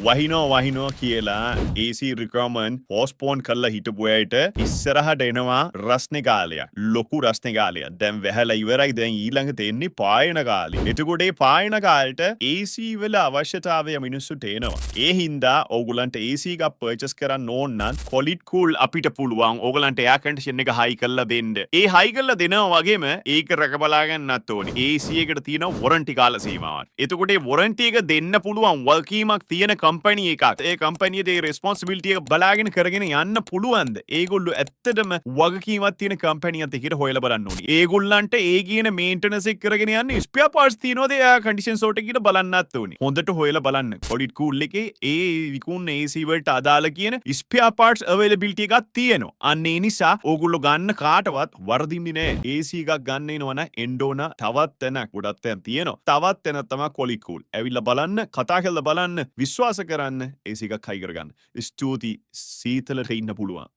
වහිනෝ කියලා AC requirement postpone කරලා හිටපු අයට ඉස්සරහට එනවා රස්නේ කාලයක්. ලොකු රස්නේ කාලයක්. දැන් වැහැලා ඉවරයි. දැන් ඊළඟට එන්නේ පායන කාලේ. එතකොට මේ පායන කාලෙට AC වල අවශ්‍යතාවය මිනිස්සුන්ට එනවා. ඒ හින්දා ඕගොල්ලන්ට AC එකක් purchase කරන්න ඕන නම් Solid Cool අපිට පුළුවන් ඕගොල්ලන්ට air condition එක high කරලා දෙන්න. ඒ high කරලා දෙනවා වගේම ඒක රැක බලා ගන්නත් ඕනේ. AC එකට තියෙන warranty කාල සීමාවක්. එතකොට මේ warranty එක දෙන්න පුළුවන් වගකීමක් තියෙන කම්පැනි එකක්. ඒ කම්පැනියේ ඒ responsibility එක බලාගෙන කරගෙන යන්න පුළුවන්ද? ඒගොල්ලෝ ඇත්තටම වගකීමක් තියෙන කම්පැනියක් එක්ක හොයලා බලන්න ඕනේ. ඒගොල්ලන්ට ඒ කියන maintenance එක කරගෙන යන්න spare parts තියෙනවද? air condition sort එකකට බලන්නත් ඕනේ. හොඳට හොයලා බලන්න. Solid Cool එකේ ඒ විකුණන AC වලට අදාළ කියන spare parts availability එකක් තියෙනවා. අන්න ඒ නිසා ඕගොල්ලෝ ගන්න කාටවත් වරදින්නේ නැහැ. AC එකක් ගන්න එනවනම් එන්න ඕන තවත් තැනක් ගොඩක් තැන් තියෙනවා. තවත් තැනක් තමයි Solid Cool. ඇවිල්ලා බලන්න, කතා කරලා බලන්න, විශ්වාස කරන්න AC එකක් හයි කරගන්න. ස්තුතියි සීතලට ඉන්න පුළුවන්.